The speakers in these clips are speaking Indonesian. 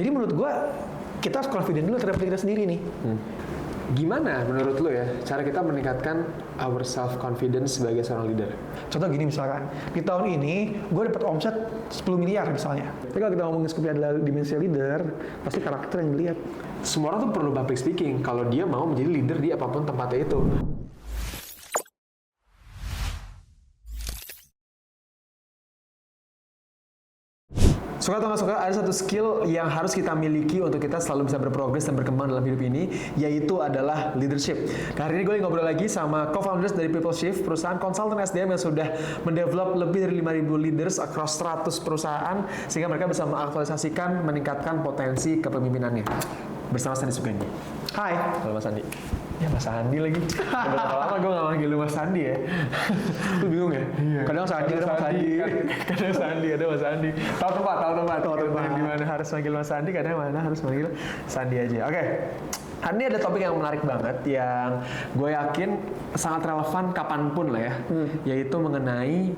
Jadi menurut gue kita harus confident dulu terhadap diri kita sendiri nih. Gimana menurut lo ya cara kita meningkatkan our self confidence sebagai seorang leader? Contoh gini misalkan, di tahun ini gue dapat omset 10 miliar misalnya. Tapi kalau kita ngomongin seperti adalah dimensi leader, pasti karakter yang dilihat. Semua orang tuh perlu public speaking kalau dia mau menjadi leader di apapun tempatnya itu. Suka atau nggak suka, ada satu skill yang harus kita miliki untuk kita selalu bisa berprogres dan berkembang dalam hidup ini, yaitu adalah leadership. Nah, hari ini gue ngobrol lagi sama co-founders dari People Shift, perusahaan konsultan SDM yang sudah mendevelop lebih dari 5.000 leaders across 100 perusahaan, sehingga mereka bisa mengaktualisasikan, meningkatkan potensi kepemimpinannya. Bersama Sandi Sugandi. Hai. Halo Mas Sandi. Ya Mas Sandi lagi. Udah lama gue gak manggil lu Mas Sandi ya. Lu bingung ya? Iya. Kadang Sandi, kadang Mas Sandi. Kadang Sandi, ada Mas Sandi. Tahu tempat. Di mana harus manggil Mas Sandi, kadang mana harus manggil Sandi aja. Oke. Hari ini ada topik yang menarik banget yang gue yakin sangat relevan kapanpun lah ya. Yaitu mengenai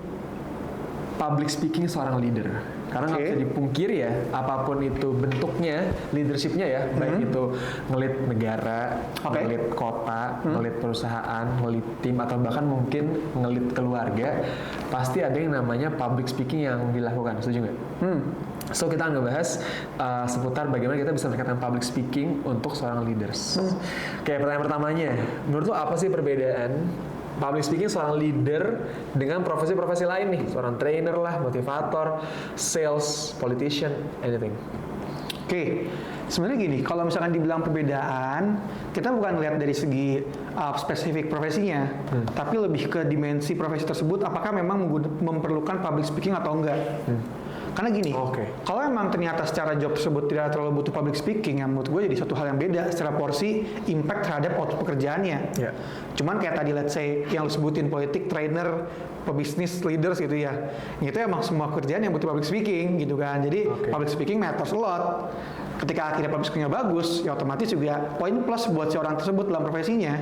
public speaking seorang leader. Karena nggak bisa dipungkiri ya, apapun itu bentuknya, leadership-nya ya, baik itu ngelit negara, ngelit kota, ngelit perusahaan, ngelit tim, atau bahkan mungkin ngelit keluarga, pasti ada yang namanya public speaking yang dilakukan. Setuju nggak? So kita akan ngebahas seputar bagaimana kita bisa meningkatkan public speaking untuk seorang leaders. Oke, pertanyaan pertamanya, menurut lo apa sih perbedaan public speaking seorang leader dengan profesi-profesi lain nih, seorang trainer lah, motivator, sales, politician, anything? Oke, sebenarnya gini, kalau misalkan dibilang perbedaan, kita bukan lihat dari segi spesifik profesinya, tapi lebih ke dimensi profesi tersebut, apakah memang memerlukan public speaking atau enggak. Karena gini, kalau emang ternyata secara job tersebut tidak terlalu butuh public speaking, yang menurut gue jadi satu hal yang beda secara porsi impact terhadap output pekerjaannya. Cuman kayak tadi let's say yang lu sebutin politik, trainer, pebisnis, leaders gitu ya, itu emang semua kerjaan yang butuh public speaking gitu kan. Jadi public speaking matters a lot. Ketika akhirnya public speaking-nya bagus, ya otomatis juga poin plus buat si orang tersebut dalam profesinya.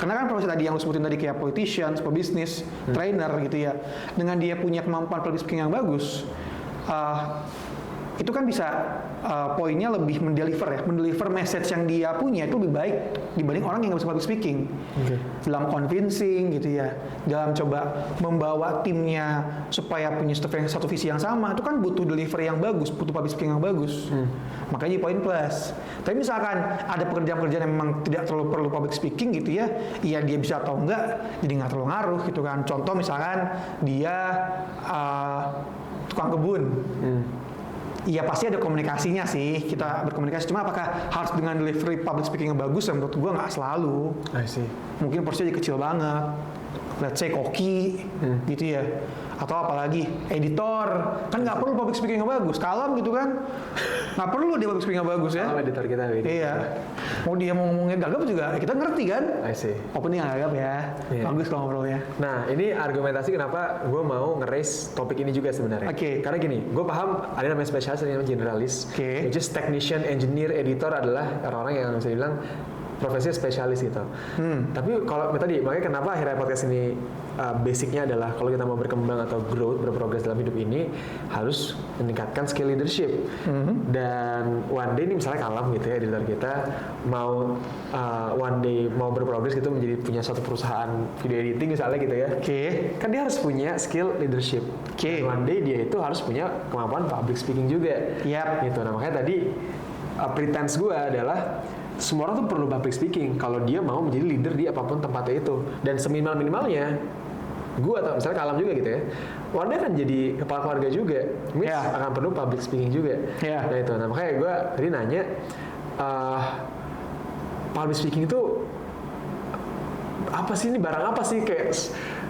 Karena kan profesi tadi yang lu sebutin tadi kayak politician, pebisnis, trainer gitu ya, dengan dia punya kemampuan public speaking yang bagus, itu kan bisa poinnya lebih mendeliver message yang dia punya itu lebih baik dibanding orang yang nggak bisa public speaking. Dalam convincing gitu ya, dalam coba membawa timnya supaya punya satu visi yang sama, itu kan butuh delivery yang bagus, butuh public speaking yang bagus. Makanya poin plus. Tapi misalkan ada pekerjaan-pekerjaan yang memang tidak terlalu perlu public speaking gitu ya, iya dia bisa atau enggak, jadi nggak terlalu ngaruh gitu kan. Contoh misalkan dia tukang kebun. Iya pasti ada komunikasinya sih, kita berkomunikasi. Cuma apakah harus dengan delivery public speaking yang bagus? Yang menurut gue nggak selalu. I see. Mungkin porsinya jadi kecil banget. Let's say koki, gitu ya. Atau apalagi editor, kan nggak perlu public speaking yang bagus. Kalem gitu kan, nggak perlu dia public speaking yang bagus ya. Kalau editor kita ini. Iya. Mau dia mau ngomongin gagap juga, kita ngerti kan. I see. Opening yang gagap ya, bagus kalau ngobrolnya. Nah, ini argumentasi kenapa gue mau nge-raise topik ini juga sebenarnya. Karena gini, gue paham ada namanya spesialis, ada namanya generalis. Which is technician, engineer, editor adalah orang-orang yang bisa dibilang profesinya spesialis gitu. Tapi kalau tadi, makanya kenapa akhirnya podcast ini basicnya adalah kalau kita mau berkembang atau growth, berprogres dalam hidup ini harus meningkatkan skill leadership. Dan one day ini misalnya Kalam gitu ya, editor kita mau one day mau berprogres gitu menjadi punya suatu perusahaan video editing misalnya gitu ya. Kan dia harus punya skill leadership. Dan one day dia itu harus punya kemampuan public speaking juga. Gitu. Nah makanya tadi pretense gue adalah semua orang tuh perlu public speaking kalau dia mau menjadi leader di apapun tempatnya itu. Dan seminimal-minimalnya gue atau misalnya Kalam juga gitu ya, Wardah kan jadi kepala keluarga juga, akan perlu public speaking juga. Nah itu, nah makanya gue tadi nanya public speaking itu apa sih, ini barang apa sih, kayak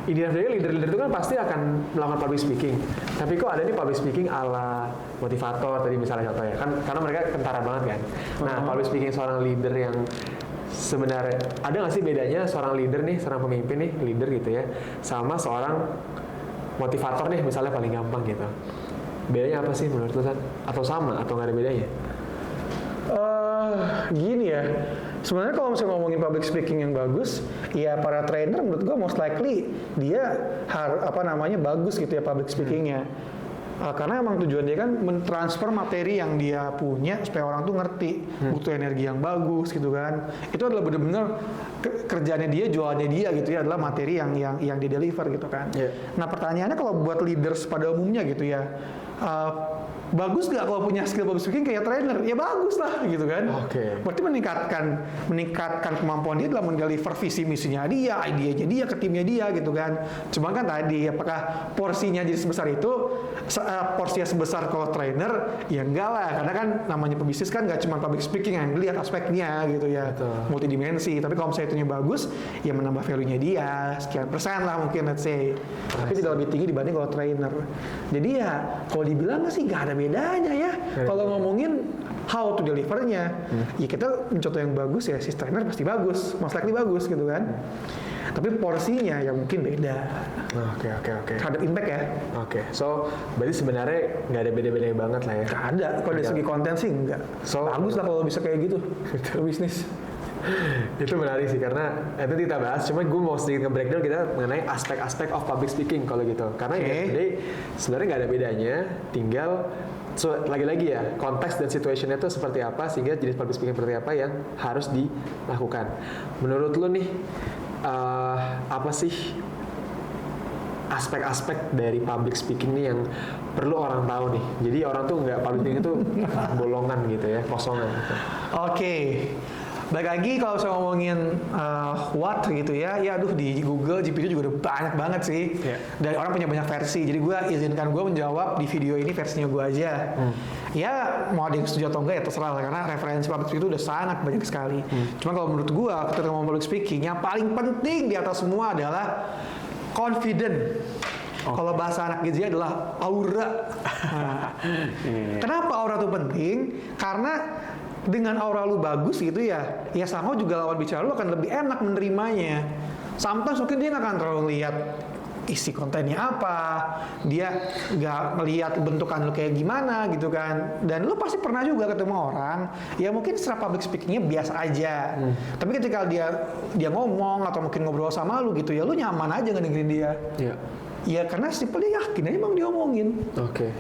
idealnya leader-leader itu kan pasti akan melakukan public speaking. Tapi kok ada nih public speaking ala motivator tadi misalnya contohnya kan, karena mereka kentara banget kan. Nah public speaking seorang leader yang sebenarnya ada nggak sih bedanya seorang leader nih, seorang pemimpin nih, leader gitu ya, sama seorang motivator nih misalnya paling gampang gitu. Bedanya apa sih menurut lu San? Atau sama atau nggak ada bedanya? Gini ya, sebenarnya kalau misalnya ngomongin public speaking yang bagus, ya para trainer menurut gue most likely dia bagus gitu ya public speakingnya. Karena emang tujuan dia kan mentransfer materi yang dia punya supaya orang tuh ngerti butuh energi yang bagus gitu kan. Itu adalah benar-benar kerjaannya dia, jualannya dia gitu ya, adalah materi yang dia deliver gitu kan. Nah pertanyaannya kalau buat leaders pada umumnya gitu ya, bagus nggak kalau punya skill public speaking kayak trainer? Ya bagus lah gitu kan. Berarti meningkatkan kemampuan dia dalam mendeliver visi misinya dia, idenya dia ke timnya dia gitu kan. Cuma kan tadi apakah porsinya jadi sebesar itu, porsinya sebesar kalau trainer? Ya enggak lah, karena kan namanya pebisnis kan nggak cuma public speaking yang dilihat aspeknya gitu ya, multidimensi. Tapi kalau misalnya itunya bagus, ya menambah value-nya dia sekian persen lah mungkin let's say. Tapi tidak lebih tinggi dibanding kalau trainer. Jadi ya kalau dibilang sih nggak ada bedanya ya. Kalau ngomongin how to delivernya, ya kita mencontoh yang bagus ya, si trainer pasti bagus, most likely bagus gitu kan. Tapi porsinya yang mungkin beda. Oke. Terhadap impact ya. So berarti sebenarnya nggak ada beda-bedanya banget lah ya. Nggak ada. Kalau dari segi konten sih enggak. So bagus lah kalau bisa kayak gitu. Bisnis. Itu menarik sih karena itu kita bahas. Cuma gue mau sedikit nge-breakdown kita mengenai aspek-aspek of public speaking kalau gitu. Karena jadi sebenarnya nggak ada bedanya. Tinggal lagi-lagi ya konteks dan situationnya itu seperti apa sehingga jenis public speaking seperti apa yang harus dilakukan. Menurut lo nih apa sih aspek-aspek dari public speaking nih yang perlu orang tahu nih? Jadi orang tuh nggak public speaking itu bolongan gitu ya, kosongan gitu. Baik lagi kalau saya ngomongin what gitu ya aduh di Google GPT juga udah banyak banget sih. Dari orang punya banyak versi. Jadi izinkan gue menjawab di video ini versinya gue aja. Ya mau ada yang setuju atau enggak ya terserah lah, karena referensi public speaking itu udah sangat banyak sekali. Cuma kalau menurut gue ketika ngomong public speaking yang paling penting di atas semua adalah confident. Kalau bahasa anak gizi adalah aura. Kenapa aura itu penting? Karena dengan aura lu bagus gitu ya sama juga lawan bicara lu akan lebih enak menerimanya. Sometimes mungkin dia nggak akan terlalu lihat isi kontennya apa, dia nggak melihat bentukan lu kayak gimana gitu kan. Dan lu pasti pernah juga ketemu orang ya mungkin secara public speakingnya biasa aja, tapi ketika dia ngomong atau mungkin ngobrol sama lu gitu ya lu nyaman aja ngedengerin dia. Ya karena simpel dia yakin aja emang dia omongin.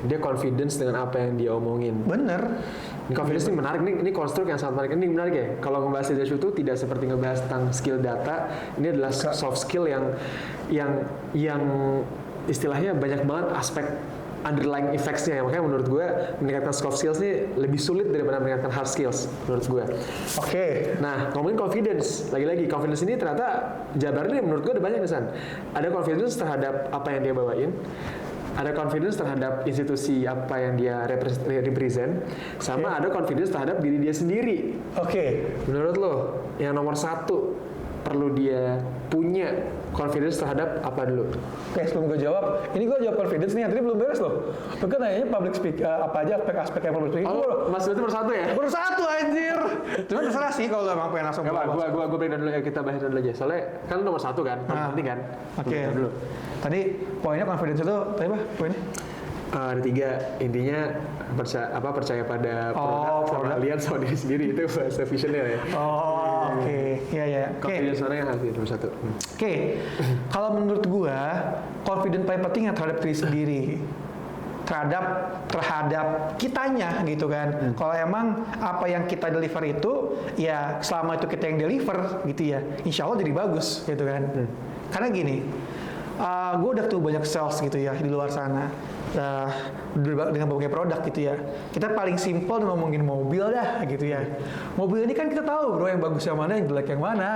Dia confidence dengan apa yang dia omongin. Bener. Ini confidence ini menarik, ini konstruk yang sangat menarik. Ini menarik ya. Kalau ngebahas leadership itu tidak seperti ngebahas tentang skill data. Ini adalah soft skill yang istilahnya banyak banget aspek underlying effects-nya. Makanya menurut gue meningkatkan soft skills ini lebih sulit daripada meningkatkan hard skills menurut gue. Nah, ngomongin confidence, lagi-lagi confidence ini ternyata jabarannya menurut gue ada banyak kesan. Ada confidence terhadap apa yang dia bawain, ada confidence terhadap institusi apa yang dia represent, sama ada confidence terhadap diri dia sendiri. Menurut lo, yang nomor satu perlu dia punya confidence terhadap apa dulu? Sebelum gue jawab, ini gue jawab confidence nih, tadi belum beres loh. Lu kan nanya public speak, apa aja aspek-aspek yang public speaking. Mas itu nomor satu ya? Nomor satu anjir. Cuma terserah sih kalau emang pengen langsung. Gue breakdown dulu ya, kita bahas dulu aja. Soalnya kan nomor satu kan, paling penting kan. Dulu. Tadi poinnya confidence itu, tadi apa poinnya? Ada 3, intinya percaya pada produk, lihat sama diri sendiri, itu bahasa visionnya ya. Confidence orang yang harus nomor satu. Kalau menurut gua confidence paling penting yang terhadap diri sendiri, terhadap kitanya gitu kan. Kalau emang apa yang kita deliver itu ya selama itu kita yang deliver gitu ya, insya Allah jadi bagus gitu kan. Karena gini, gue udah tuh banyak sales gitu ya di luar sana. Dengan berbagai produk gitu ya. Kita paling simpel ngomongin mobil dah gitu ya. Mobil ini kan kita tahu bro yang bagus yang mana, yang jelek yang mana.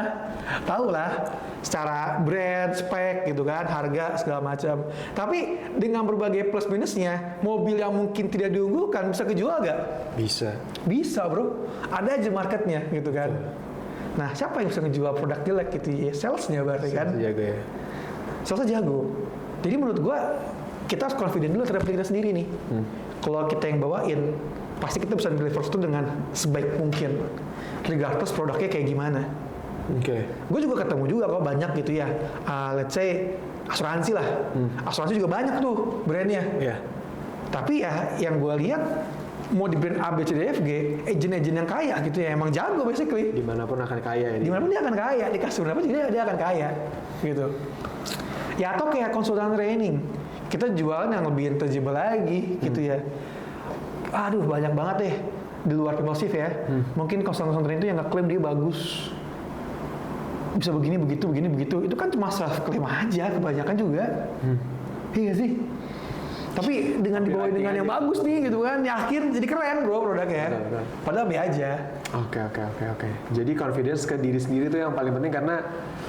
Tahu lah secara brand, spek gitu kan, harga segala macam. Tapi dengan berbagai plus minusnya, mobil yang mungkin tidak diunggulkan bisa kejual gak? Bisa bro. Ada aja marketnya gitu kan. Nah siapa yang bisa ngejual produk jelek gitu ya? Salesnya berarti kan. Salesnya jago. Jadi menurut gua kita harus confident dulu terhadap diri kita sendiri nih. Kalau kita yang bawain, pasti kita bisa deliver itu dengan sebaik mungkin, regardless produknya kayak gimana. Gue juga ketemu juga kok banyak gitu ya. Let's say asuransi lah. Asuransi juga banyak tuh brandnya. Tapi ya yang gue lihat mau di brand A, B, C, D, F, G, agen-agen yang kaya gitu ya, emang jago basically. Dimanapun akan kaya. Dimanapun dia akan kaya, dikasih berapa dia akan kaya gitu. Ya atau kayak konsultan training. kita jualan yang lebih intangible lagi gitu ya. Aduh banyak banget deh di luar people shift ya. Mungkin konsultan itu yang ngeklaim dia bagus, bisa begini begitu. Itu kan cuma self claim aja kebanyakan juga. Iya sih. Tapi dengan dibawain dengan yang bagus nih gitu kan, yakin jadi keren bro produknya. Padahal B aja. Oke. Jadi confidence ke diri sendiri itu yang paling penting karena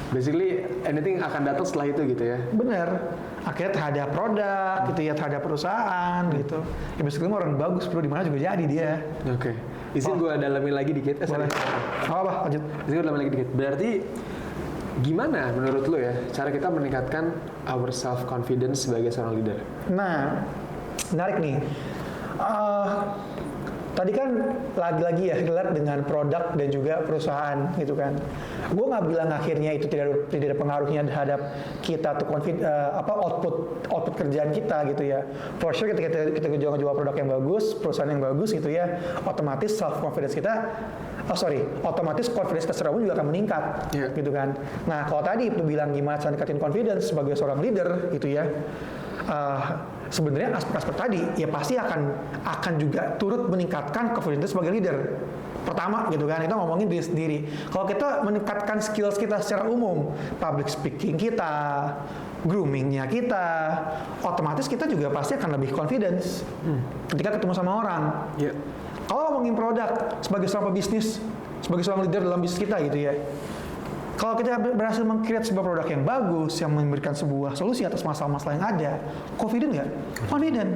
basically anything akan datang setelah itu gitu ya. Bener. Akhirnya terhadap produk gitu ya, terhadap perusahaan gitu. Ya basically orang bagus bro, di mana juga jadi dia. Oke. Izin gue dalamin lagi dikit. Boleh. Apa? Lanjut. Izin gue dalamin lagi dikit. Berarti gimana menurut lo ya cara kita meningkatkan our self confidence sebagai seorang leader? Nah, menarik nih. Tadi kan lagi-lagi ya dilihat dengan produk dan juga perusahaan gitu kan. Gue nggak bilang akhirnya itu tidak ada pengaruhnya terhadap kita tuh output kerjaan kita gitu ya. For sure kita jual produk yang bagus, perusahaan yang bagus gitu ya, otomatis self confidence kita otomatis confidence kita secara umum juga akan meningkat, gitu kan. Nah, kalau tadi itu bilang gimana cara ningkatin confidence sebagai seorang leader, gitu ya. Sebenarnya aspek-aspek tadi ya pasti akan juga turut meningkatkan confidence sebagai leader. Pertama, gitu kan, itu ngomongin diri sendiri. Kalau kita meningkatkan skills kita secara umum, public speaking kita, groomingnya kita, otomatis kita juga pasti akan lebih confidence ketika ketemu sama orang. Kalau ngomongin produk sebagai seorang pebisnis, sebagai seorang leader dalam bisnis kita gitu ya. Kalau kita berhasil meng-create sebuah produk yang bagus, yang memberikan sebuah solusi atas masalah-masalah yang ada, confident nggak? Confident.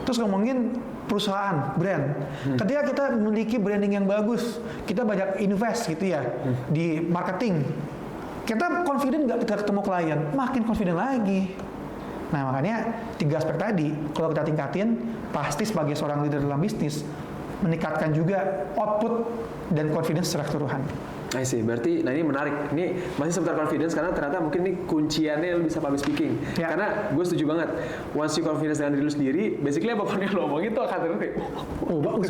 Terus ngomongin perusahaan, brand. Ketika kita memiliki branding yang bagus, kita banyak invest gitu ya di marketing. Kita confident nggak kita ketemu klien? Makin confident lagi. Nah makanya 3 aspek tadi, kalau kita tingkatin, pasti sebagai seorang leader dalam bisnis, meningkatkan juga output dan confidence secara keseluruhan. I see. Berarti, nah ini menarik. Ini masih seputar confidence karena ternyata mungkin ini kunciannya lu bisa public speaking. Karena gue setuju banget. Once you confidence dengan diri lu sendiri, basically apapun yang lu omongin tuh akan terus kayak, bagus.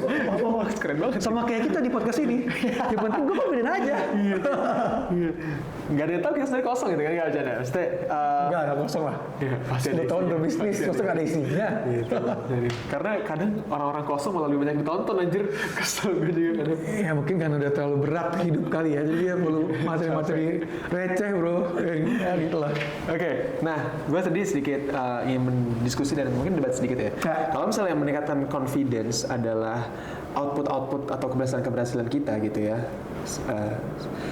Keren banget. Sama kayak kita di podcast ini. Yang penting gue confident aja. Gak ada yang tahu kita sebenarnya kosong gitu kan, gak bercanda. Maksudnya, Enggak kosong lah. Pasti 10 tahun berbisnis, kosong ada isinya. Karena kadang orang-orang kosong malah lebih banyak ditonton anjir. Kesel gue juga kadang. Ya mungkin kan udah terlalu berat hidup kali ya, jadi dia perlu materi-materi receh bro, ya gitu lah. Oke, nah gue tadi sedikit ingin mendiskusi dan mungkin debat sedikit ya. Kalau misalnya yang meningkatkan confidence adalah output atau keberhasilan kita gitu ya,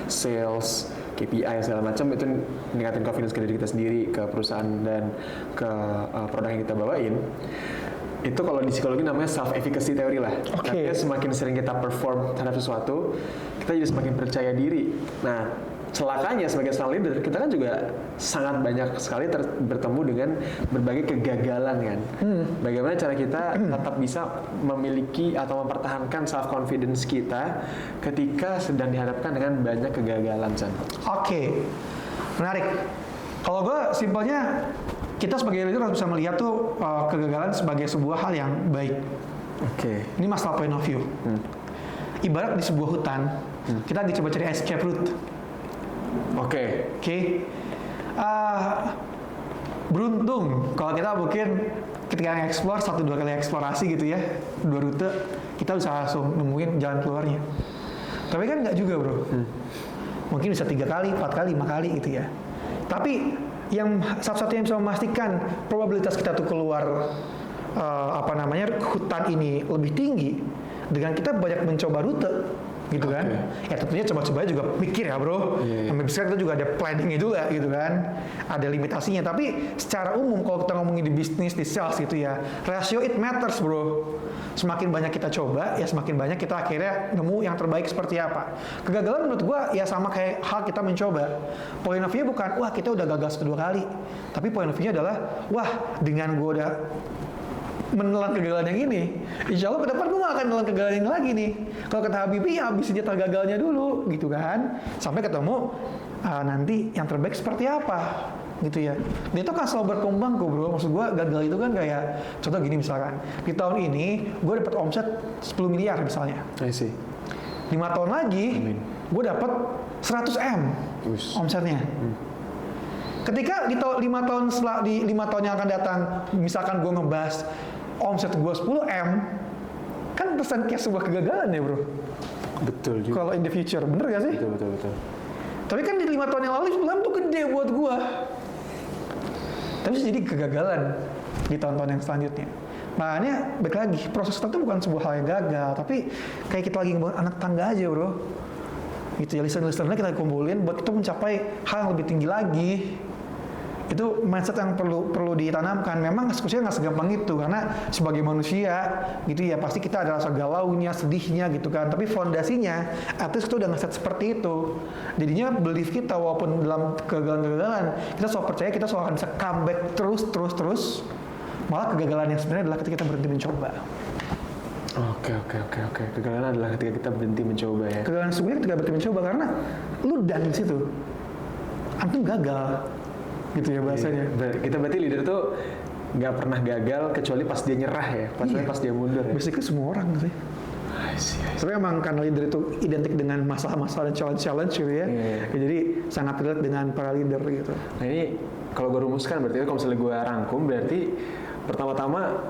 sales, KPI segala macam, itu meningkatkan confidence ke diri kita sendiri, ke perusahaan dan ke produk yang kita bawain. Itu kalau di psikologi namanya self-efficacy theory lah. Artinya semakin sering kita perform terhadap sesuatu, kita jadi semakin percaya diri. Nah, celakanya sebagai seorang leader, kita kan juga sangat banyak sekali bertemu dengan berbagai kegagalan kan. Bagaimana cara kita tetap bisa memiliki atau mempertahankan self-confidence kita ketika sedang dihadapkan dengan banyak kegagalan, Chan? Oke, menarik. Kalau gue simpelnya, kita sebagai leader harus bisa melihat tuh kegagalan sebagai sebuah hal yang baik. Ini masalah point of view. Ibarat di sebuah hutan, kita lagi coba cari escape route. Beruntung kalau kita mungkin ketika nge-explore 1-2 kali eksplorasi gitu ya, 2 rute, kita bisa langsung nemuin jalan keluarnya. Tapi kan nggak juga bro. Mungkin bisa 3 kali, 4 kali, 5 kali gitu ya. Tapi yang satu-satunya yang bisa memastikan probabilitas kita tuh keluar hutan ini lebih tinggi dengan kita banyak mencoba rute gitu kan. Ya tentunya coba-coba juga mikir ya bro. Sampai besar kita juga ada planningnya juga gitu kan. Ada limitasinya. Tapi secara umum kalau kita ngomongin di bisnis, di sales gitu ya, ratio it matters bro. Semakin banyak kita coba, ya semakin banyak kita akhirnya nemu yang terbaik seperti apa. Kegagalan menurut gua ya sama kayak hal kita mencoba. Point of view bukan, wah kita udah gagal 2 kali. Tapi point of view adalah, wah dengan gua udah menelan kegagalan yang ini, insya Allah ke depan gue gak akan menelan kegagalan yang lagi nih. Kalau kata Habibie, ya habisin jatah gagalnya dulu, gitu kan. Sampai ketemu nanti yang terbaik seperti apa, gitu ya. Dia itu kan selalu berkembang kok bro. Maksud gue gagal itu kan kayak, contoh gini misalkan, di tahun ini gue dapat omset 10 miliar misalnya. I see. 5 tahun lagi, gue dapat 100 M omsetnya. Ketika di 5 tahun di 5 tahun yang akan datang, misalkan gue ngebahas omset gue 10M, kan pesan kayak sebuah kegagalan ya bro. Betul juga. Kalau in the future, bener gak sih? Betul. Tapi kan di 5 tahun yang lalu 10M tuh gede buat gue. Tapi jadi kegagalan di tahun-tahun yang selanjutnya. Makanya balik lagi, proses itu bukan sebuah hal yang gagal, tapi kayak kita lagi ngebangun anak tangga aja bro. Gitu ya, listener-listenernya kita kumpulin buat kita mencapai hal yang lebih tinggi lagi. Itu mindset yang perlu ditanamkan. Memang eksekusinya nggak segampang itu, karena sebagai manusia gitu ya pasti kita ada rasa galaunya, sedihnya gitu kan. Tapi fondasinya, at least kita udah ngeset seperti itu. Jadinya belief kita walaupun dalam kegagalan-kegagalan, kita selalu percaya kita selalu akan bisa comeback terus. Malah kegagalan yang sebenarnya adalah ketika kita berhenti mencoba. Oke. Kegagalan adalah ketika kita berhenti mencoba ya. Kegagalan sebenarnya ketika berhenti mencoba karena lu done di situ. Antum gagal. Gitu ya bahasanya. Kita berarti leader tuh nggak pernah gagal kecuali pas dia nyerah ya, pas dia mundur ya. Basically semua orang sih. Tapi emang karena leader itu identik dengan masalah-masalah dan challenge gitu ya. Jadi sangat relate dengan para leader gitu. Nah ini kalau gue rumuskan berarti kalau misalnya gue rangkum berarti pertama-tama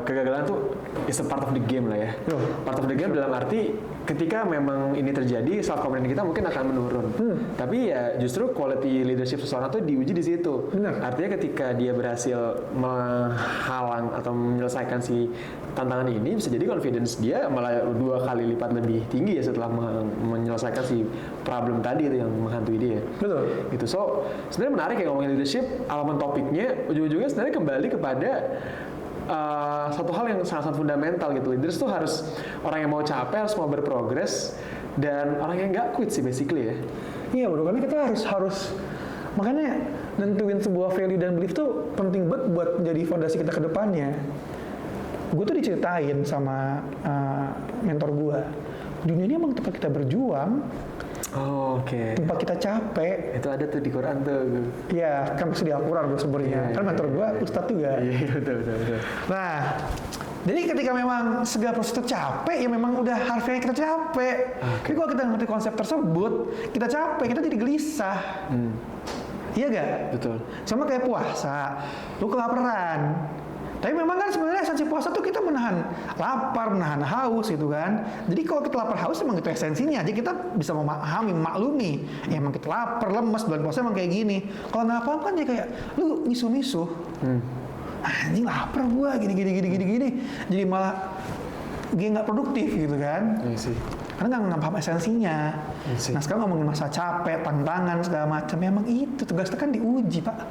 kegagalan tuh is a part of the game lah ya. Part of the game dalam arti ketika memang ini terjadi, self confidence kita mungkin akan menurun. Tapi ya justru quality leadership seseorang tuh diuji di situ. Artinya ketika dia berhasil menghalang atau menyelesaikan si tantangan ini, bisa jadi confidence dia malah 2 kali lipat lebih tinggi ya setelah menyelesaikan si problem tadi itu yang menghantui dia. Betul. Gitu. So sebenarnya menarik ya ngomongin leadership, alaman topiknya ujung-ujungnya sebenarnya kembali kepada satu hal yang sangat fundamental gitu. Leaders tuh harus orang yang mau capek, harus mau berprogres, dan orang yang nggak quit sih basically ya. Iya bro, karena kita harus makanya nentuin sebuah value dan belief tuh penting banget buat jadi fondasi kita ke depannya. Gue tuh diceritain sama mentor gue, dunia ini emang tempat kita berjuang. Tempat kita capek. Itu ada tuh di Quran tuh. Iya, kan pasti di Al-Quran gue sebenarnya. Kan mentor gue ustadz juga. Iya, betul. Nah, jadi ketika memang segala proses itu capek, ya memang udah harfiahnya kita capek. Tapi kalau kita ngerti konsep tersebut, kita capek, kita jadi gelisah. Iya gak? Betul. Sama kayak puasa, lu kelaparan. Tapi memang kan sebenarnya esensi puasa tuh kita menahan lapar, menahan haus gitu kan. Jadi kalau kita lapar haus emang itu esensinya. Jadi kita bisa memahami, maklumi. Ya emang kita lapar, lemes, bulan puasa emang kayak gini. Kalau nggak paham kan dia kayak, lu misuh-misuh. Anjing lapar gua, gini. Jadi malah dia nggak produktif gitu kan. Iya sih. Karena nggak paham esensinya. Nah sekarang ngomongin masa capek, tantangan segala macam, memang itu tugas kita kan diuji pak.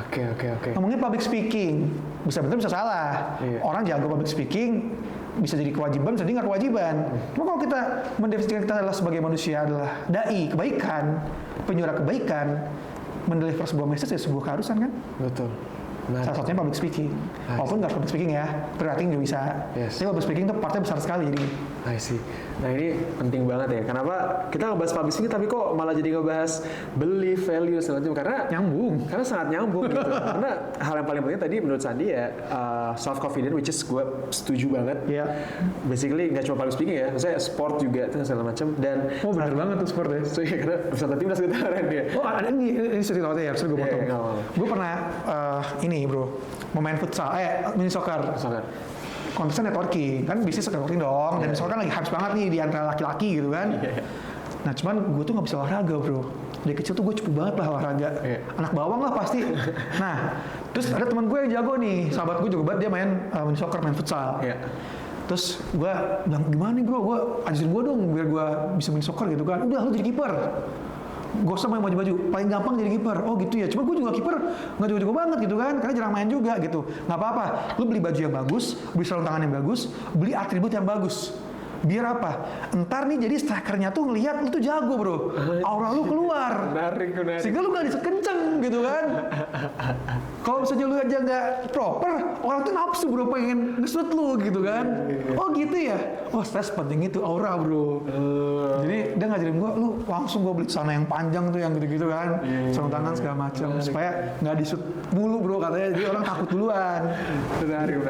Oke. Ngomongin public speaking, bisa benar bisa salah. Orang jago public speaking bisa jadi kewajiban, bisa jadi nggak kewajiban. Cuma kalau kita mendefinisikan kita adalah sebagai manusia adalah dai kebaikan, penyuara kebaikan, mendeliver sebuah message ya sebuah keharusan kan. Betul. Salah satunya public speaking. Walaupun nggak public speaking ya, writing juga bisa. Tapi public speaking itu partnya besar sekali jadi. I see. Nah ini penting banget ya. Kenapa kita ngebahas public speaking tapi kok malah jadi ngebahas belief, value segala macam? Karena nyambung. Karena sangat nyambung gitu. Karena hal yang paling penting tadi menurut Sandi ya self confidence, which is gue setuju banget. Iya. Basically nggak cuma public speaking ya, maksudnya sport juga itu segala macam dan. Benar banget tuh sport ya. So ya karena peserta timnas kita keren dia. Ada ini cerita ya, harus gue potong. Gue pernah ini bro, mau main futsal, mini soccer. Kontesnya networking, kan bisnis networking dong, dan misalkan lagi hype banget nih di antara laki-laki gitu kan. Nah cuman gue tuh gak bisa olahraga bro. Dari kecil tuh gue cukup banget lah olahraga. Anak bawang lah pasti. Nah, terus ada teman gue yang jago nih, sahabat gue juga banget, dia main mini soccer, main futsal. Terus gue bilang, gimana nih bro, gue ajarin gue dong biar gue bisa main soccer gitu kan. Udah, lu jadi kiper. Gak usah main baju-baju, paling gampang jadi kiper. Oh gitu ya, cuma gue juga kiper nggak jago-jago banget gitu kan, karena jarang main juga gitu. Nggak apa-apa, lu beli baju yang bagus, beli sarung tangan yang bagus, beli atribut yang bagus. Biar apa? Entar nih jadi strikernya tuh ngelihat lu tuh jago bro, aura lu keluar. Menarik. Sehingga lu nggak kenceng gitu kan. Kalau misalnya lu aja nggak proper, orang tuh nafsu bro pengen ngesut lu gitu kan. Oh gitu ya. Oh stres penting itu aura bro. Jadi dia ngajarin gua, lu langsung gua beli celana yang panjang tuh yang gitu-gitu kan, sarung tangan segala macam supaya nggak disut mulu bro katanya. Jadi orang takut duluan. Menarik.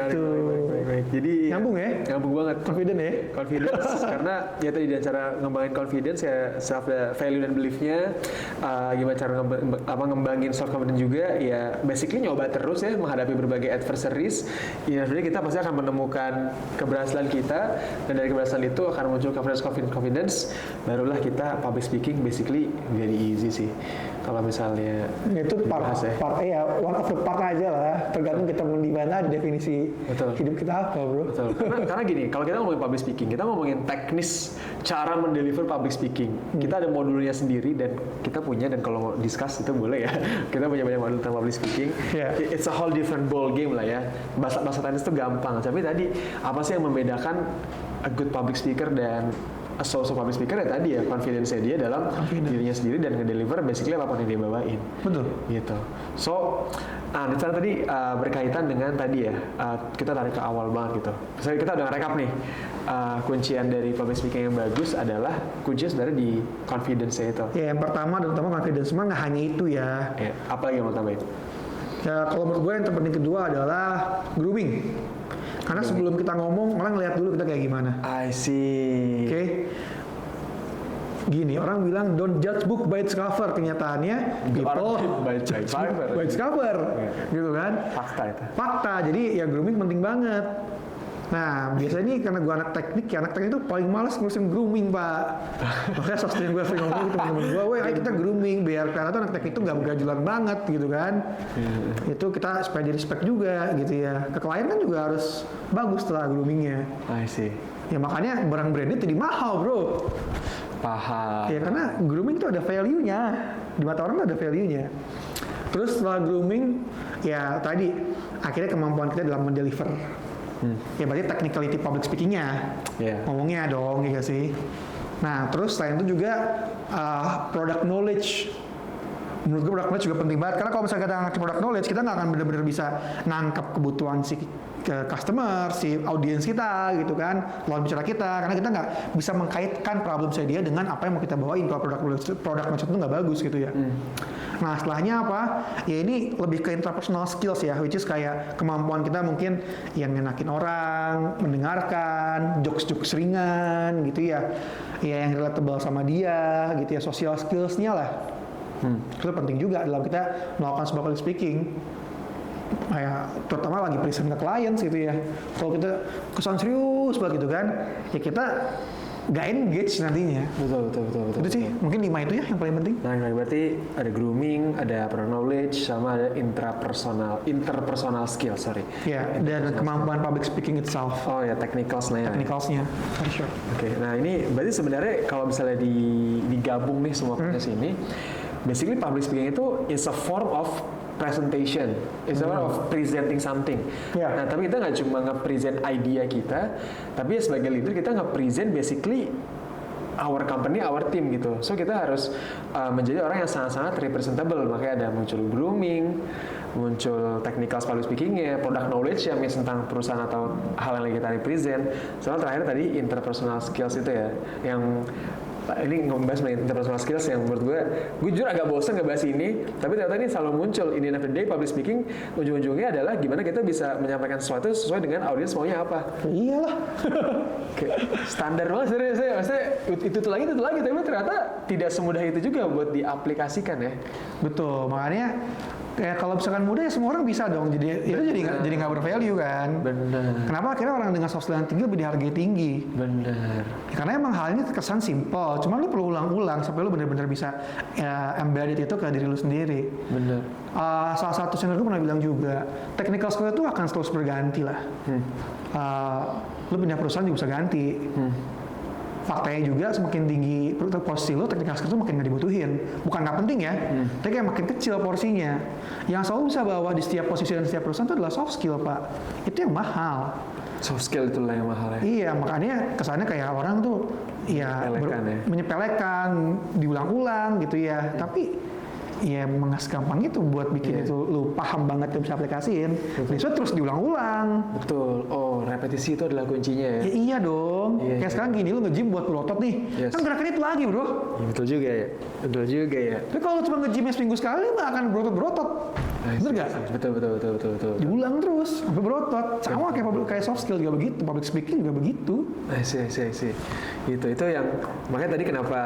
Baik. Jadi nyambung ya? Nyambung banget. Confident ya? Confidence karena ya tadi dengan cara ngembangin confidence ya self value dan beliefnya, gimana cara ngembangin self confidence juga ya basically nyoba terus ya menghadapi berbagai adversaries. Ya sebenarnya kita pasti akan menemukan keberhasilan kita dan dari keberhasilan itu akan muncul confidence. Barulah kita public speaking basically very easy sih. Kalau misalnya itu part one of the part aja lah, tergantung kita mau di mana di definisi hidup kita apa, bro. Betul. Karena gini, kalau kita ngomongin public speaking, kita ngomongin teknis cara mendeliver public speaking. Kita ada modulnya sendiri dan kita punya, dan kalau mau discuss itu boleh ya. Kita punya banyak modul tentang public speaking. Yeah. It's a whole different ball game lah ya. Bahasa teknis itu gampang, tapi tadi apa sih yang membedakan a good public speaker dan so public speaker ya tadi ya confidence-nya dia dalam dirinya sendiri dan ngedeliver basically apapun yang dia bawain. Betul. Gitu. So, di sana tadi berkaitan dengan tadi ya, kita tarik ke awal banget gitu. Misalnya kita udah nge-recap nih, kuncian dari public speaking yang bagus adalah kuncinya sebenarnya di confidence-nya itu. Ya, yang pertama dan utama confidence, nggak hanya itu ya. Apa lagi yang mau tambahin? Ya, kalau menurut gue yang terpenting kedua adalah grooming. Karena sebelum kita ngomong, orang lihat dulu kita kayak gimana. I see. Oke. Gini, orang bilang don't judge book by its cover. Kenyataannya people by its cover. Gitu kan? Fakta itu. Fakta. Jadi ya grooming penting banget. Nah, biasanya ini karena gue anak teknik itu paling malas ngurusin grooming, Pak. Makanya sosmed gue sering ngomong ke teman-teman gue, ayo kita grooming, biar karena tuh anak teknik itu nggak begajulan banget gitu kan. Itu kita supaya di respect juga gitu ya. Ke klien kan juga harus bagus setelah groomingnya. I see. Ya makanya barang branded jadi mahal, bro. Paham. Ya karena grooming itu ada value-nya. Di mata orang tuh ada value-nya. Terus setelah grooming, ya tadi akhirnya kemampuan kita dalam mendeliver. Ya berarti technicality public speaking-nya. Ngomongnya dong, ya sih. Nah, terus selain itu juga product knowledge. Menurut gue product knowledge juga penting banget. Karena kalau misalnya kita ngerti product knowledge, kita nggak akan benar-benar bisa nangkap kebutuhan si customer, si audiens kita gitu kan, lawan bicara kita. Karena kita nggak bisa mengkaitkan problem dia dengan apa yang mau kita bawain. Kalau product knowledge itu nggak bagus gitu ya. Nah, setelahnya apa? Ya ini lebih ke interpersonal skills ya, which is kayak kemampuan kita mungkin yang ngenakin orang, mendengarkan, jokes-jokes ringan gitu ya. Ya yang relatable sama dia gitu ya, social skills-nya lah. Itu penting juga dalam kita melakukan sebuah public speaking. Kayak terutama lagi present ke clients gitu ya. Kalau kita kesan serius banget gitu kan, ya kita nggak engage nantinya. Betul. Itu sih mungkin 5 itu ya yang paling penting. Nah, berarti ada grooming, ada product knowledge, sama ada interpersonal skill, Ya, dan kemampuan public speaking itself. Oh ya, technicalsnya. For sure. Oke, nah ini berarti sebenarnya kalau misalnya digabung nih semua proses ini, basically public speaking itu is a form of presentation, it's a form of presenting something. Nah, tapi kita nggak cuma nge-present idea kita, tapi ya sebagai leader kita nge-present basically our company, our team gitu. So kita harus menjadi orang yang sangat-sangat representable. Makanya ada muncul grooming, muncul technical public speaking-nya, product knowledge yang tentang perusahaan atau hal yang lagi kita represent. Soal terakhir tadi interpersonal skills itu ya, yang ini ngebahas mengenai interpersonal skills yang menurut gue jujur agak bosan ngebahas ini, tapi ternyata ini selalu muncul. In the end of the day, public speaking ujung-ujungnya adalah gimana kita bisa menyampaikan sesuatu sesuai dengan audiens maunya apa. Iyalah. Standar banget sebenarnya, maksudnya itu lagi, tapi ternyata tidak semudah itu juga buat diaplikasikan ya. Betul, makanya kayak kalau misalkan muda ya semua orang bisa dong, jadi itu jadi nggak bervalue kan. Benar. Kenapa akhirnya orang dengan soft skill yang tinggi lebih dihargai tinggi? Benar. Ya, karena emang halnya terkesan simple, cuma lu perlu ulang-ulang sampai lu benar-benar bisa embedded itu ke diri lu sendiri. Benar. Salah satu senior gue pernah bilang juga, technical skill itu akan terus berganti lah. Lu pindah perusahaan juga bisa ganti. Faktanya juga semakin tinggi posisi lo, technical skill itu makin nggak dibutuhin. Bukan nggak penting ya, tapi kayak makin kecil porsinya. Yang selalu bisa bawa di setiap posisi dan setiap perusahaan itu adalah soft skill, Pak. Itu yang mahal. Soft skill itulah yang mahal ya. Iya, makanya kesannya kayak orang tuh menyepelekan, diulang-ulang gitu ya. Tapi ya mengas gampang itu buat bikin itu lu paham banget dan bisa aplikasiin. Bisa terus diulang-ulang. Betul. Oh, repetisi itu adalah kuncinya ya. Ya iya dong. Kayak sekarang gini lu nge-gym buat berotot nih. Kan gerakannya itu lagi, Bro. Ya, betul juga ya. Tapi kalau cuma nge-gymnya seminggu sekali lu nggak akan berotot-berotot. Bener nggak? Betul. Diulang terus sampai berotot. Sama kayak soft skill juga begitu, public speaking juga begitu. I see. Itu yang makanya tadi kenapa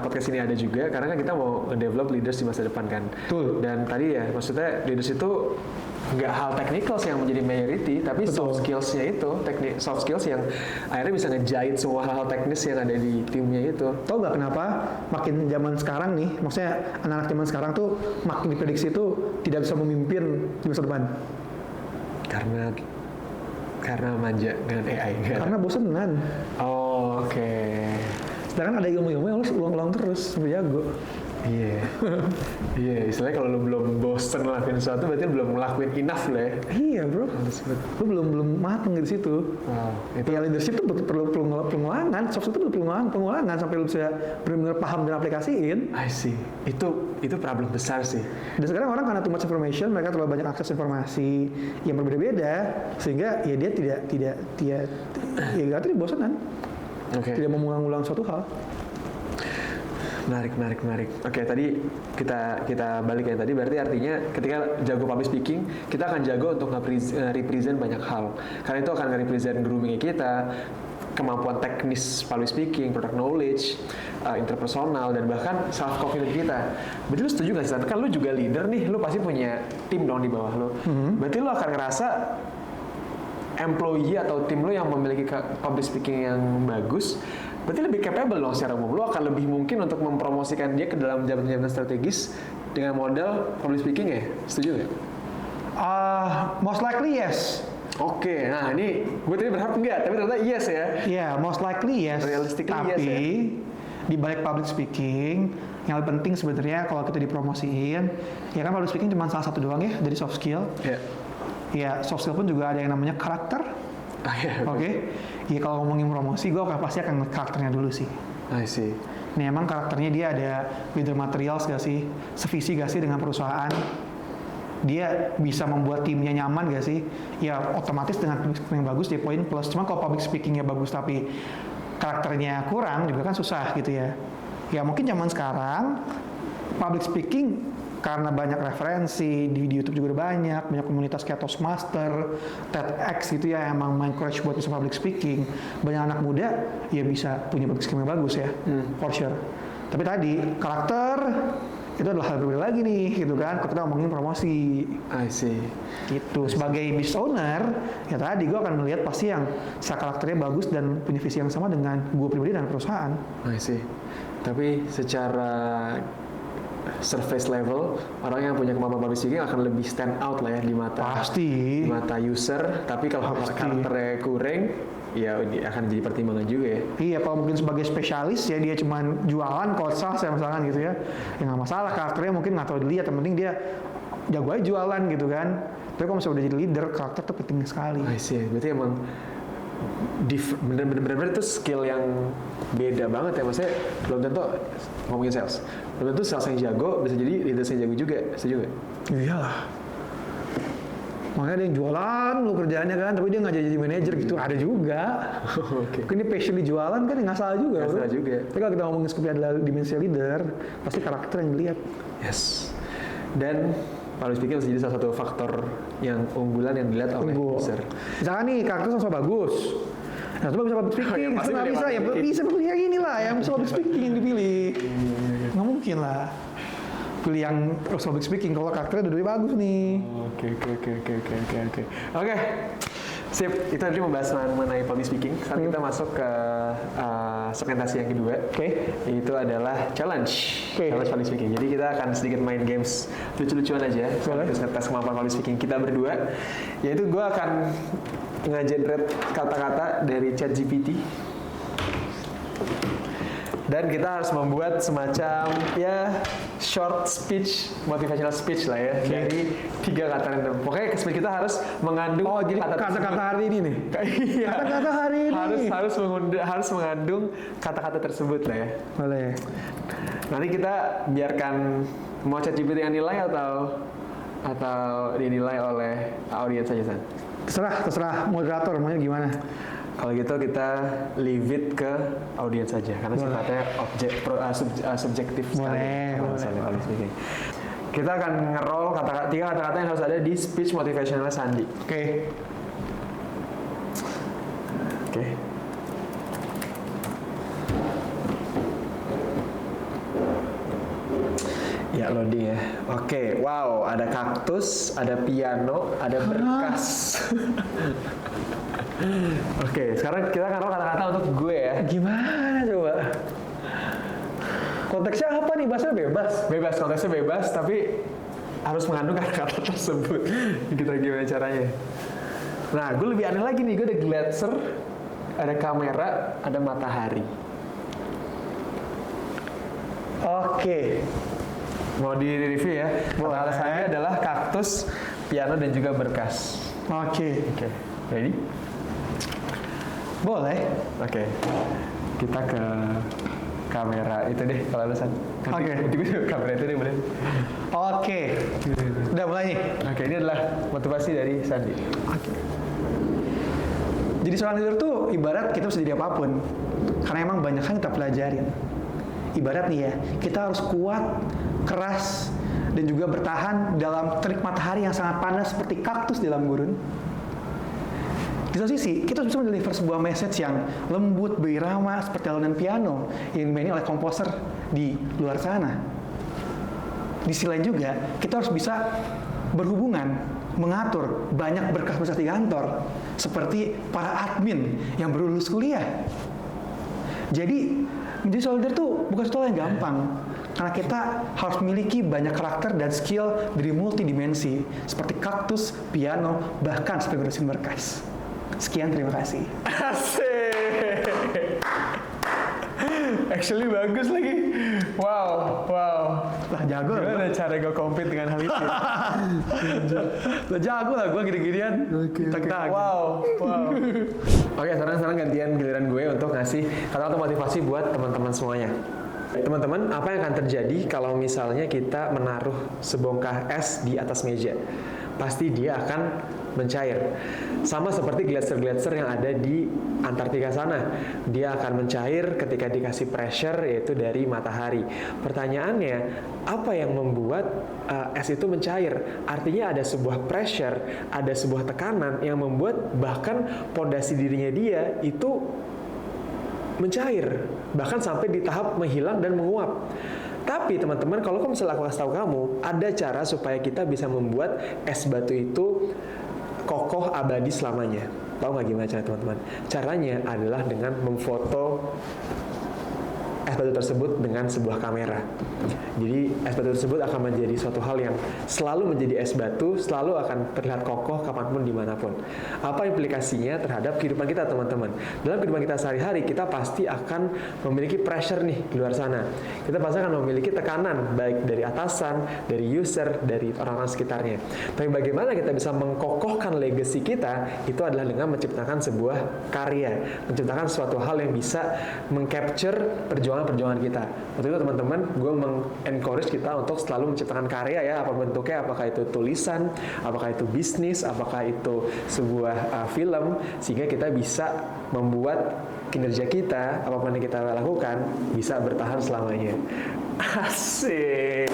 podcast ini ada juga, karena kan kita mau develop leaders di masa depan kan. Betul. Dan tadi ya maksudnya leaders itu nggak hal technical yang menjadi majority, tapi soft skills-nya itu, soft skills yang akhirnya bisa ngejahit semua hal-hal teknis yang ada di timnya itu. Tahu nggak kenapa makin zaman sekarang nih, maksudnya anak-anak zaman sekarang tuh makin diprediksi tuh tidak bisa memimpin di masa depan? Karena manja dengan AI. Karena bosenan. Oh, oke. Sedangkan ada ilmu-ilmu yang harus ulang-ulang terus sampai jago. Iya, istilahnya kalau lu belum bosen ngelakuin sesuatu berarti lu belum ngelakuin enough lah ya. Iya bro, lu belum mateng di situ. Itu ya leadership tuh perlu pengulangan, soft skill itu perlu pengulangan sampai lu bisa benar-benar paham dan aplikasiin. I see. Itu problem besar sih. Dan sekarang orang karena too much information, mereka terlalu banyak akses informasi yang berbeda-beda, sehingga ya dia tidak bosanan. Tidak mengulang-ulang suatu hal. Menarik. Oke, tadi kita balik ya tadi, berarti artinya ketika jago public speaking, kita akan jago untuk represent banyak hal. Karena itu akan represent grooming kita, kemampuan teknis public speaking, product knowledge, interpersonal, dan bahkan self confidence kita. Berarti lu setuju nggak sih? Kan lu juga leader nih, lu pasti punya tim dong di bawah lu. Berarti lu akan ngerasa employee atau tim lu yang memiliki public speaking yang bagus, berarti lebih capable dong secara umum. Lu akan lebih mungkin untuk mempromosikan dia ke dalam jabatan-jabatan strategis dengan modal public speaking ya? Setuju nggak? Most likely yes. Oke, nah ini gue tadi berharap enggak, tapi ternyata yes ya. Yeah, most likely yes. Realistically tapi, yes ya. Di balik public speaking, yang lebih penting sebenarnya kalau kita dipromosiin, ya kan public speaking cuma salah satu doang ya dari soft skill. Ya, soft skill pun juga ada yang namanya karakter. Oke. Ya kalau ngomongin promosi, gue pasti akan ngeliat karakternya dulu sih. I see. Nih emang karakternya dia ada leader materials gak sih? Sevisi gak sih dengan perusahaan? Dia bisa membuat timnya nyaman gak sih? Ya otomatis dengan public speaking yang bagus dia poin plus. Cuma kalau public speakingnya bagus tapi karakternya kurang juga kan susah gitu ya. Ya mungkin zaman sekarang public speaking karena banyak referensi di YouTube juga udah banyak komunitas kayak Toastmaster, TEDx gitu ya, emang encourage buat bisa public speaking. Banyak anak muda ya bisa punya public speaking yang bagus ya, for sure. Tapi tadi karakter itu adalah hal berbeda lagi nih, gitu kan. Kalau kita ngomongin promosi, I see. Gitu. Sebagai business owner, ya tadi gue akan melihat pasti yang karakternya bagus dan punya visi yang sama dengan gue pribadi dan perusahaan. I see. Tapi secara surface level, orang yang punya kemampuan public speaking akan lebih stand out lah ya di mata user. Tapi kalau karakternya kurang, ya akan jadi pertimbangan juga ya. Iya, kalau mungkin sebagai spesialis ya dia cuma jualan kotsal saya misalkan gitu ya nggak masalah, karakternya mungkin nggak tahu dilihat, yang penting dia jago aja jualan gitu kan. Tapi kalau misalnya udah jadi leader, karakter tuh penting sekali. I see. Berarti emang bener-bener itu skill yang beda banget ya. Maksudnya belum tentu ngomongin sales, belum tentu sales yang jago bisa jadi leaders yang jago juga. Setuju nggak? Iyalah. Makanya ada yang jualan lu kerjaannya kan, tapi dia nggak jadi manajer gitu, ada juga. Mungkin dia passion di jualan kan, nggak salah juga. Nggak salah juga. Tapi kalau kita ngomongin seperti adalah dimensi leader, pasti karakter yang dilihat. Yes. Dan public speaking harus jadi salah satu faktor yang unggulan yang dilihat oleh user. Misalkan nih karakter sama bagus. Nah, coba bisa public speaking, nggak bisa, ya bisa pilih yang inilah, yang bisa public speaking yang dipilih. Nggak mungkin lah. Pilih yang public speaking kalau karakternya dua-duanya bagus nih. Oke. Sip, itu tadi membahas mengenai public speaking. Sekarang kita masuk ke segmentasi yang kedua. Itu adalah challenge. Challenge public speaking. Jadi kita akan sedikit main games lucu-lucuan aja. Tes kemampuan public speaking kita berdua. Yaitu gue akan nge-generate kata-kata dari ChatGPT. Dan kita harus membuat semacam ya short speech, motivational speech lah ya, dari 3 kata random. Pokoknya speech kita harus mengandung kata-kata hari ini nih. Iya. Kata-kata hari ini. Harus mengandung kata-kata tersebut lah ya. Boleh. Nanti kita biarkan mau ChatGPT yang nilai atau dinilai oleh audiens saja, San? Terserah moderator maunya gimana. Kalau gitu kita leave it ke audiens saja karena sifatnya subjektif. Boleh. Kita akan nge-roll tiga kata-kata yang harus ada di speech motivational Sandi. Oke. Ya, loading ya. Oke, wow, ada kaktus, ada piano, ada berkas. Oke, sekarang kita akan roll kata-kata untuk gue ya. Gimana coba? Konteksnya apa nih? Bahasanya bebas? Bebas, konteksnya bebas, tapi harus mengandung kata-kata tersebut. Kita gimana caranya? Nah, gue lebih aneh lagi nih. Gue ada gletser, ada kamera, ada matahari. Oke. Mau di-review ya? Kata saya adalah kaktus, piano, dan juga berkas. Oke. Ready? Boleh. Oke. Kita ke kamera itu deh kalau alasan. Oke. Kamera itu deh boleh. Oke. Udah mulai nih. Oke, ini adalah motivasi dari Sandi. Oke. Jadi seorang leader tuh ibarat kita bisa jadi apapun. Karena emang banyak kan kita pelajarin. Ibarat nih ya, kita harus kuat, keras, dan juga bertahan dalam terik matahari yang sangat panas seperti kaktus di dalam gurun. Di satu sisi, kita bisa mendeliver sebuah message yang lembut, berirama, seperti alunan piano yang dimaini oleh komposer di luar sana. Di sisi lain juga, kita harus bisa berhubungan, mengatur banyak berkas-berkas di kantor, seperti para admin yang baru lulus kuliah. Jadi, menjadi seorang leader tuh bukan sesuatu yang gampang. Karena kita harus memiliki banyak karakter dan skill dari multidimensi, seperti kaktus, piano, bahkan sebagai dosen berkas. Sekian, terima kasih. Asik. Actually bagus lagi. Wow. Lah jago lah. Gimana cara gue compete dengan hal itu? Lah jago lah gue gini-ginian. Wow. Oke, sekarang gantian giliran gue untuk ngasih kata-kata motivasi buat teman-teman semuanya. Teman-teman, apa yang akan terjadi kalau misalnya kita menaruh sebongkah es di atas meja? Pasti dia akan mencair. Sama seperti gletser-gletser yang ada di Antartika sana. Dia akan mencair ketika dikasih pressure, yaitu dari matahari. Pertanyaannya, apa yang membuat es itu mencair? Artinya ada sebuah pressure, ada sebuah tekanan yang membuat bahkan pondasi dirinya dia itu mencair, bahkan sampai di tahap menghilang dan menguap. Tapi teman-teman, kalau misalnya aku kasih tahu kamu, ada cara supaya kita bisa membuat es batu itu kokoh abadi selamanya. Tahu nggak gimana cara teman-teman? Caranya adalah dengan memfoto es batu tersebut dengan sebuah kamera. Jadi es batu tersebut akan menjadi suatu hal yang selalu menjadi es batu, selalu akan terlihat kokoh kapanpun dimanapun. Apa implikasinya terhadap kehidupan kita teman-teman? Dalam kehidupan kita sehari-hari, kita pasti akan memiliki pressure nih di luar sana. Kita pasti akan memiliki tekanan, baik dari atasan, dari user, dari orang-orang sekitarnya. Tapi bagaimana kita bisa mengkokohkan legacy kita? Itu adalah dengan menciptakan sebuah karya, menciptakan suatu hal yang bisa meng-capture perjuangan kita. Untuk itu teman-teman, gue meng-encourage kita untuk selalu menciptakan karya ya, apapun bentuknya, apakah itu tulisan, apakah itu bisnis, apakah itu sebuah film, sehingga kita bisa membuat kinerja kita, apapun yang kita lakukan, bisa bertahan selamanya. Asik.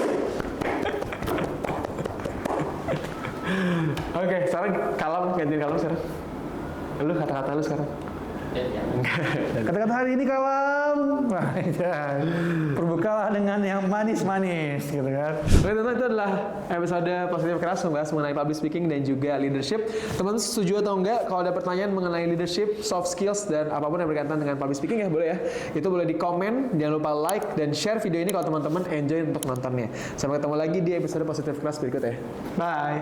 Oke, sekarang gantiin kalem sekarang. Lu kata-kata lu sekarang. Kata-kata hari ini kalam. Wah, berbukalah dengan yang manis-manis gitu kan. Oke teman-teman, itu adalah episode Positif Keras membahas mengenai public speaking dan juga leadership. Teman-teman setuju atau enggak kalau ada pertanyaan mengenai leadership, soft skills, dan apapun yang berkaitan dengan public speaking ya boleh ya. Itu boleh di komen, jangan lupa like dan share video ini kalau teman-teman enjoy untuk nontonnya. Sampai ketemu lagi di episode Positif Keras berikut ya. Bye.